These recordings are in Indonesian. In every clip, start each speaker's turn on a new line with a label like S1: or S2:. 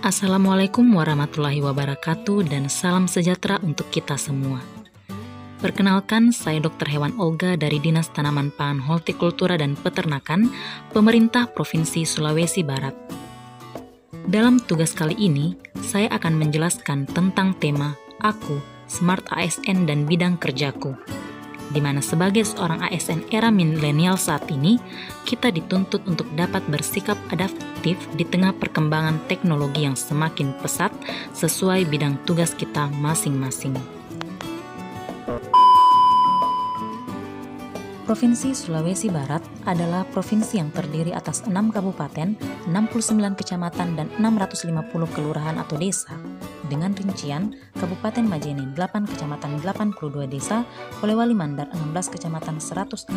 S1: Assalamualaikum warahmatullahi wabarakatuh dan salam sejahtera untuk kita semua. Perkenalkan, saya Dr. Hewan Olga dari Dinas Tanaman Pangan Hortikultura dan Peternakan, Pemerintah Provinsi Sulawesi Barat. Dalam tugas kali ini, saya akan menjelaskan tentang tema Aku, Smart ASN dan Bidang Kerjaku, di mana sebagai seorang ASN era milenial saat ini, kita dituntut untuk dapat bersikap adaptif di tengah perkembangan teknologi yang semakin pesat sesuai bidang tugas kita masing-masing. Provinsi Sulawesi Barat adalah provinsi yang terdiri atas 6 kabupaten, 69 kecamatan, dan 650 kelurahan atau desa, dengan rincian Kabupaten Majene 8 kecamatan 82 desa, Polewali Mandar 16 kecamatan 167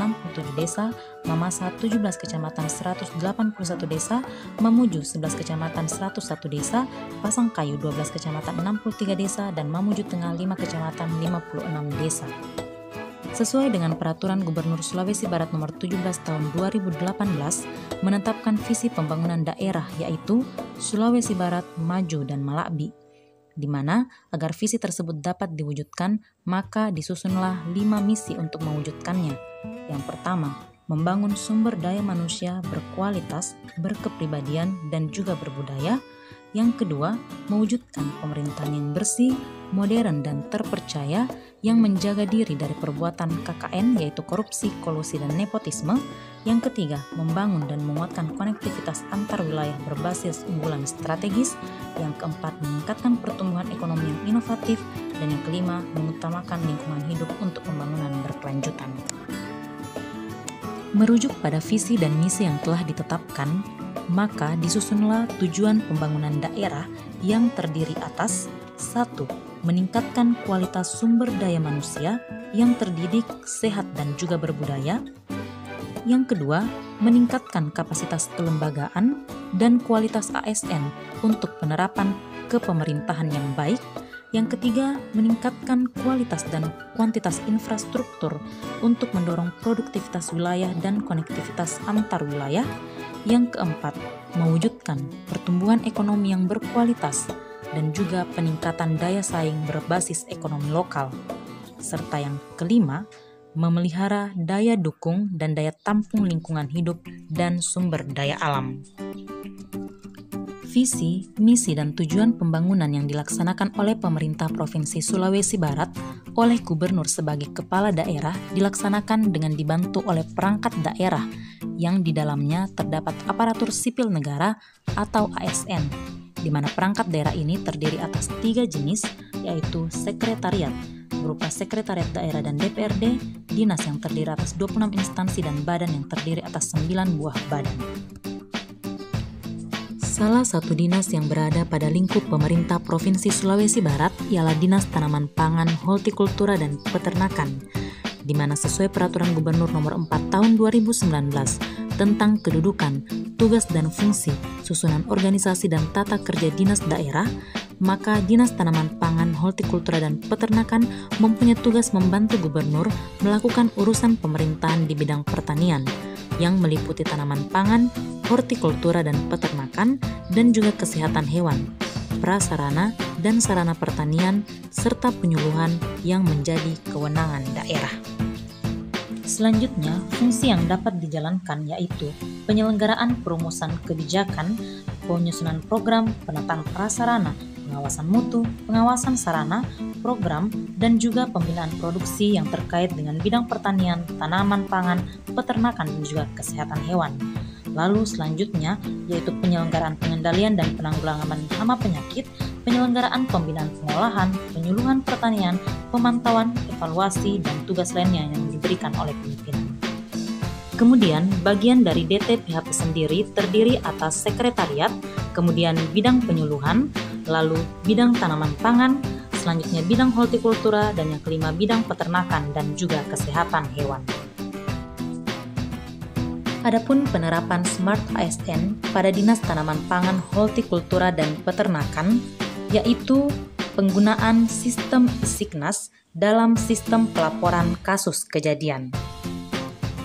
S1: desa, Mamasa 17 kecamatan 181 desa, Mamuju 11 kecamatan 101 desa, Pasangkayu 12 kecamatan 63 desa, dan Mamuju Tengah 5 kecamatan 56 desa. Sesuai dengan Peraturan Gubernur Sulawesi Barat Nomor 17 Tahun 2018 menetapkan visi pembangunan daerah yaitu Sulawesi Barat Maju dan Malakbi, di mana agar visi tersebut dapat diwujudkan maka disusunlah 5 misi untuk mewujudkannya. Yang pertama, membangun sumber daya manusia berkualitas, berkepribadian, dan juga berbudaya. Yang kedua, mewujudkan pemerintahan yang bersih, modern, dan terpercaya yang menjaga diri dari perbuatan KKN yaitu korupsi, kolusi, dan nepotisme. Yang ketiga, membangun dan menguatkan konektivitas antar wilayah berbasis unggulan strategis. Yang keempat, meningkatkan pertumbuhan ekonomi yang inovatif. Dan yang kelima, mengutamakan lingkungan hidup untuk pembangunan berkelanjutan. Merujuk pada visi dan misi yang telah ditetapkan, maka disusunlah tujuan pembangunan daerah yang terdiri atas 1. Meningkatkan kualitas sumber daya manusia yang terdidik, sehat, dan juga berbudaya. Yang kedua, meningkatkan kapasitas kelembagaan dan kualitas ASN untuk penerapan kepemerintahan yang baik. Yang ketiga, meningkatkan kualitas dan kuantitas infrastruktur untuk mendorong produktivitas wilayah dan konektivitas antar wilayah. Yang keempat, mewujudkan pertumbuhan ekonomi yang berkualitas dan juga peningkatan daya saing berbasis ekonomi lokal. Serta yang kelima, memelihara daya dukung dan daya tampung lingkungan hidup dan sumber daya alam. Visi, misi, dan tujuan pembangunan yang dilaksanakan oleh pemerintah Provinsi Sulawesi Barat oleh Gubernur sebagai kepala daerah dilaksanakan dengan dibantu oleh perangkat daerah yang di dalamnya terdapat aparatur sipil negara atau ASN, di mana perangkat daerah ini terdiri atas 3 jenis, yaitu sekretariat, berupa sekretariat daerah dan DPRD, dinas yang terdiri atas 26 instansi, dan badan yang terdiri atas 9 buah badan. Salah satu dinas yang berada pada lingkup pemerintah Provinsi Sulawesi Barat ialah Dinas Tanaman Pangan, Hortikultura, dan Peternakan, di mana sesuai Peraturan Gubernur Nomor 4 Tahun 2019 tentang kedudukan, tugas dan fungsi, susunan organisasi dan tata kerja dinas daerah, maka Dinas Tanaman Pangan, Hortikultura, dan Peternakan mempunyai tugas membantu gubernur melakukan urusan pemerintahan di bidang pertanian, yang meliputi tanaman pangan, hortikultura dan peternakan, dan juga kesehatan hewan, prasarana dan sarana pertanian, serta penyuluhan yang menjadi kewenangan daerah. Selanjutnya, fungsi yang dapat dijalankan yaitu penyelenggaraan perumusan kebijakan, penyusunan program, penataan prasarana, pengawasan mutu, pengawasan sarana, program, dan juga pembinaan produksi yang terkait dengan bidang pertanian, tanaman pangan, peternakan, dan juga kesehatan hewan. Lalu selanjutnya yaitu penyelenggaraan pengendalian dan penanggulangan hama penyakit, penyelenggaraan pembinaan pengolahan, penyuluhan pertanian, pemantauan, evaluasi, dan tugas lainnya yang diberikan oleh pimpinan. Kemudian bagian dari DT PHP sendiri terdiri atas sekretariat, kemudian bidang penyuluhan, lalu bidang tanaman pangan, selanjutnya bidang hortikultura, dan yang kelima bidang peternakan dan juga kesehatan hewan. Adapun penerapan Smart ASN pada Dinas Tanaman Pangan, Hortikultura, dan Peternakan yaitu penggunaan sistem ISIKNAS dalam sistem pelaporan kasus kejadian.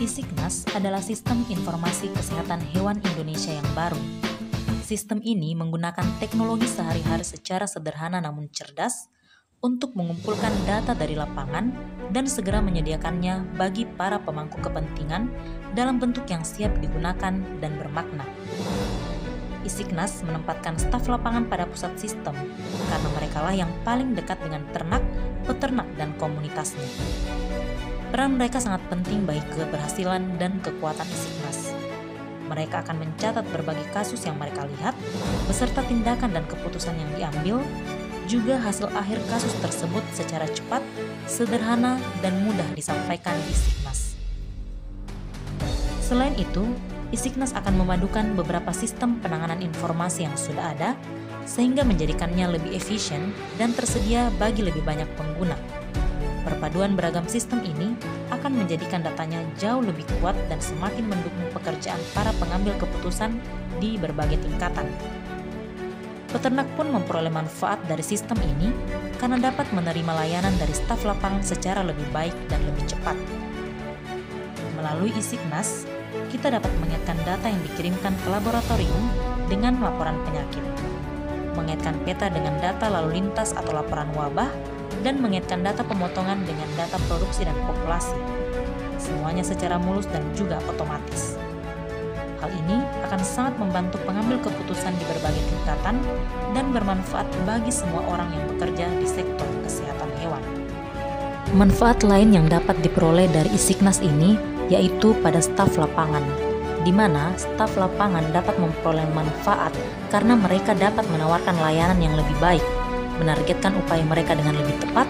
S1: ISIKNAS adalah sistem informasi kesehatan hewan Indonesia yang baru. Sistem ini menggunakan teknologi sehari-hari secara sederhana namun cerdas untuk mengumpulkan data dari lapangan dan segera menyediakannya bagi para pemangku kepentingan dalam bentuk yang siap digunakan dan bermakna. Isiknas menempatkan staf lapangan pada pusat sistem karena merekalah yang paling dekat dengan ternak, peternak, dan komunitasnya. Peran mereka sangat penting bagi keberhasilan dan kekuatan Isiknas. Mereka akan mencatat berbagai kasus yang mereka lihat, beserta tindakan dan keputusan yang diambil, juga hasil akhir kasus tersebut secara cepat, sederhana, dan mudah disampaikan di Isiknas. Selain itu, Isiknas akan memadukan beberapa sistem penanganan informasi yang sudah ada, sehingga menjadikannya lebih efisien dan tersedia bagi lebih banyak pengguna. Perpaduan beragam sistem ini akan menjadikan datanya jauh lebih kuat dan semakin mendukung pekerjaan para pengambil keputusan di berbagai tingkatan. Peternak pun memperoleh manfaat dari sistem ini karena dapat menerima layanan dari staf lapangan secara lebih baik dan lebih cepat. Melalui Isiknas, kita dapat mengaitkan data yang dikirimkan ke laboratorium dengan laporan penyakit, mengaitkan peta dengan data lalu lintas atau laporan wabah, dan mengaitkan data pemotongan dengan data produksi dan populasi. Semuanya secara mulus dan juga otomatis. Hal ini akan sangat membantu pengambil keputusan di berbagai tingkatan dan bermanfaat bagi semua orang yang bekerja di sektor kesehatan hewan. Manfaat lain yang dapat diperoleh dari Isiknas ini yaitu pada staf lapangan, di mana staf lapangan dapat memperoleh manfaat karena mereka dapat menawarkan layanan yang lebih baik, menargetkan upaya mereka dengan lebih tepat,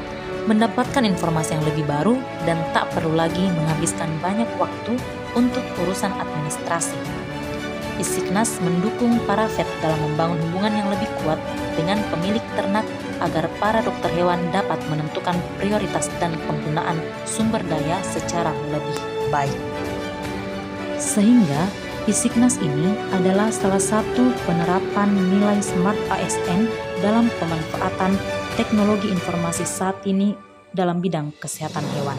S1: mendapatkan informasi yang lebih baru, dan tak perlu lagi menghabiskan banyak waktu untuk urusan administrasi. Isiknas mendukung para vet dalam membangun hubungan yang lebih kuat dengan pemilik ternak agar para dokter hewan dapat menentukan prioritas dan penggunaan sumber daya secara lebih baik. Sehingga Isiknas ini adalah salah satu penerapan nilai Smart ASN dalam pemanfaatan teknologi informasi saat ini dalam bidang kesehatan hewan.